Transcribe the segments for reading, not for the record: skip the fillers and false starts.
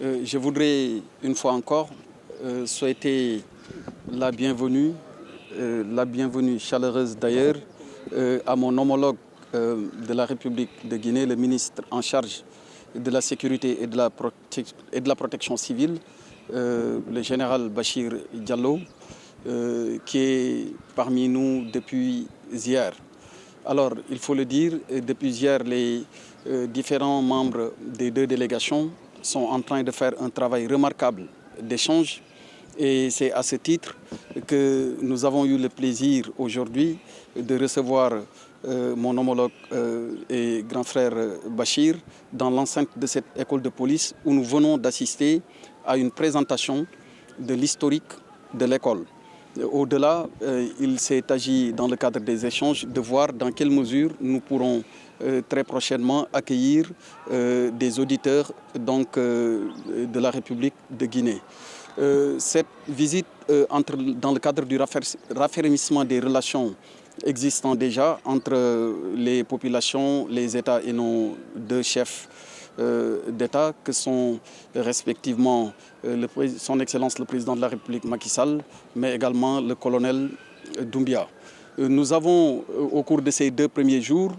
Je voudrais une fois encore souhaiter la bienvenue chaleureuse d'ailleurs, à mon homologue de la République de Guinée, le ministre en charge de la sécurité et de la protection civile, le général Bachir Diallo, qui est parmi nous depuis hier. Alors, il faut le dire, depuis hier, les différents membres des deux délégations sont en train de faire un travail remarquable d'échange. Et c'est à ce titre que nous avons eu le plaisir aujourd'hui de recevoir mon homologue et grand frère Bachir dans l'enceinte de cette école de police où nous venons d'assister à une présentation de l'historique de l'école. Au-delà, il s'est agi, dans le cadre des échanges, de voir dans quelle mesure nous pourrons très prochainement accueillir des auditeurs de la République de Guinée. Cette visite entre dans le cadre du raffermissement des relations existant déjà entre les populations, les États et nos deux chefs d'État que sont respectivement son Excellence le Président de la République Macky Sall, mais également le colonel Doumbia. Nous avons, au cours de ces 2 premiers jours,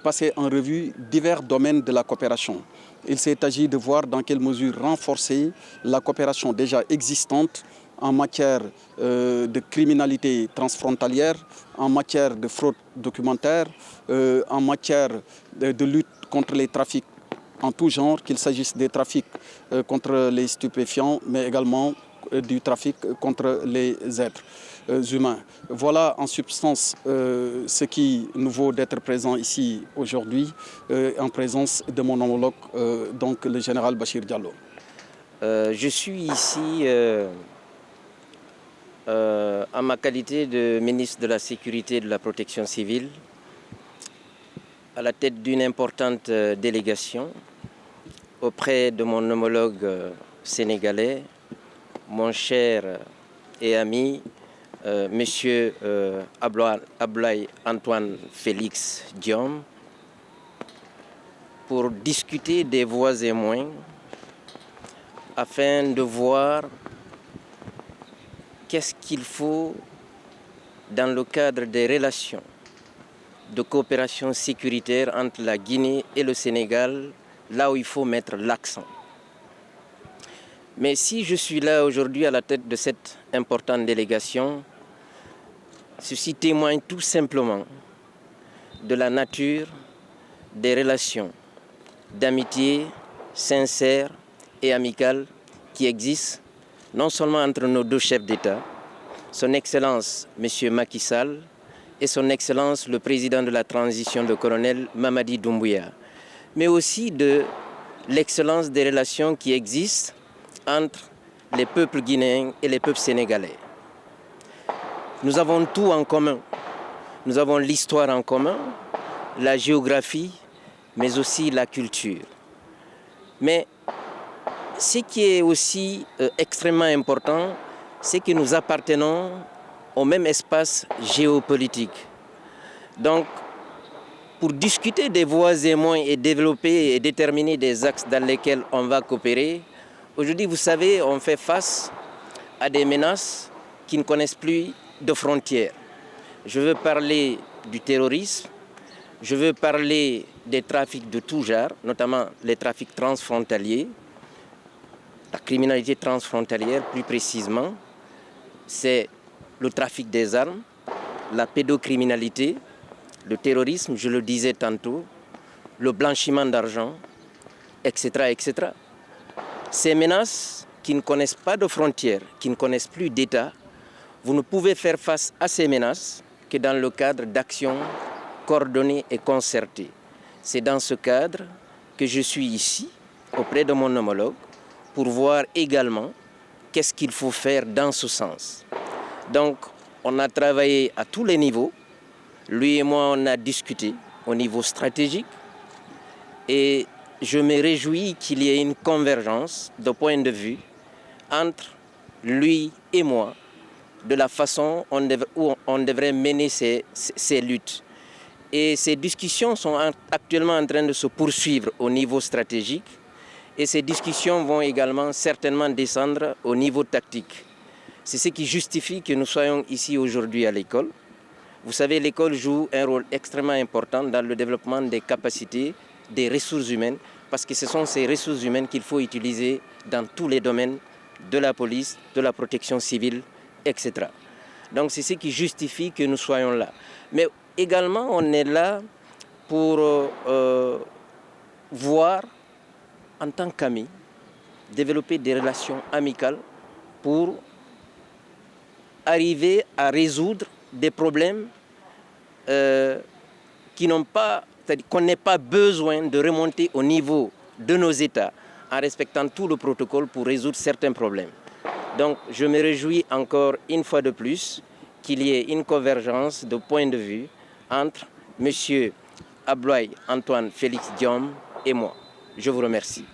passé en revue divers domaines de la coopération. Il s'est agi de voir dans quelle mesure renforcer la coopération déjà existante en matière de criminalité transfrontalière, en matière de fraude documentaire, en matière de lutte contre les trafics en tout genre, qu'il s'agisse des trafics contre les stupéfiants, mais également du trafic contre les êtres humains. Voilà en substance ce qui nous vaut d'être présent ici aujourd'hui en présence de mon homologue, donc le général Bachir Diallo. Je suis ici en ma qualité de ministre de la Sécurité et de la Protection civile, à la tête d'une importante délégation auprès de mon homologue sénégalais, mon cher et ami, Monsieur Abdoulaye Antoine Félix Diome, pour discuter des voies et moyens afin de voir qu'est-ce qu'il faut dans le cadre des relations de coopération sécuritaire entre la Guinée et le Sénégal, là où il faut mettre l'accent. Mais si je suis là aujourd'hui à la tête de cette importante délégation, ceci témoigne tout simplement de la nature des relations d'amitié sincères et amicales qui existent non seulement entre nos deux chefs d'État, son Excellence M. Macky Sall et son Excellence le Président de la transition, le colonel Mamadi Doumbouya, mais aussi de l'excellence des relations qui existent entre les peuples guinéens et les peuples sénégalais. Nous avons tout en commun. Nous avons l'histoire en commun, la géographie, mais aussi la culture. Mais ce qui est aussi extrêmement important, c'est que nous appartenons au même espace géopolitique. Donc, pour discuter des voies et moyens et développer et déterminer des axes dans lesquels on va coopérer, aujourd'hui, vous savez, on fait face à des menaces qui ne connaissent plus de frontières. Je veux parler du terrorisme, je veux parler des trafics de tout genre, notamment les trafics transfrontaliers, la criminalité transfrontalière plus précisément, c'est le trafic des armes, la pédocriminalité, le terrorisme, je le disais tantôt, le blanchiment d'argent, etc., etc. Ces menaces qui ne connaissent pas de frontières, qui ne connaissent plus d'État, vous ne pouvez faire face à ces menaces que dans le cadre d'actions coordonnées et concertées. C'est dans ce cadre que je suis ici, auprès de mon homologue, pour voir également qu'est-ce qu'il faut faire dans ce sens. Donc, on a travaillé à tous les niveaux. Lui et moi, on a discuté au niveau stratégique. Et je me réjouis qu'il y ait une convergence de point de vue entre lui et moi de la façon où on devrait mener ces luttes. Et ces discussions sont actuellement en train de se poursuivre au niveau stratégique. Et ces discussions vont également certainement descendre au niveau tactique. C'est ce qui justifie que nous soyons ici aujourd'hui à l'école. Vous savez, l'école joue un rôle extrêmement important dans le développement des capacités, des ressources humaines, parce que ce sont ces ressources humaines qu'il faut utiliser dans tous les domaines de la police, de la protection civile, etc. Donc c'est ce qui justifie que nous soyons là. Mais également, on est là pour voir, en tant qu'amis, développer des relations amicales pour arriver à résoudre des problèmes qu'on n'ait pas besoin de remonter au niveau de nos États en respectant tout le protocole pour résoudre certains problèmes. Donc je me réjouis encore une fois de plus qu'il y ait une convergence de points de vue entre M. Abdoulaye Antoine Félix Diome et moi. Je vous remercie.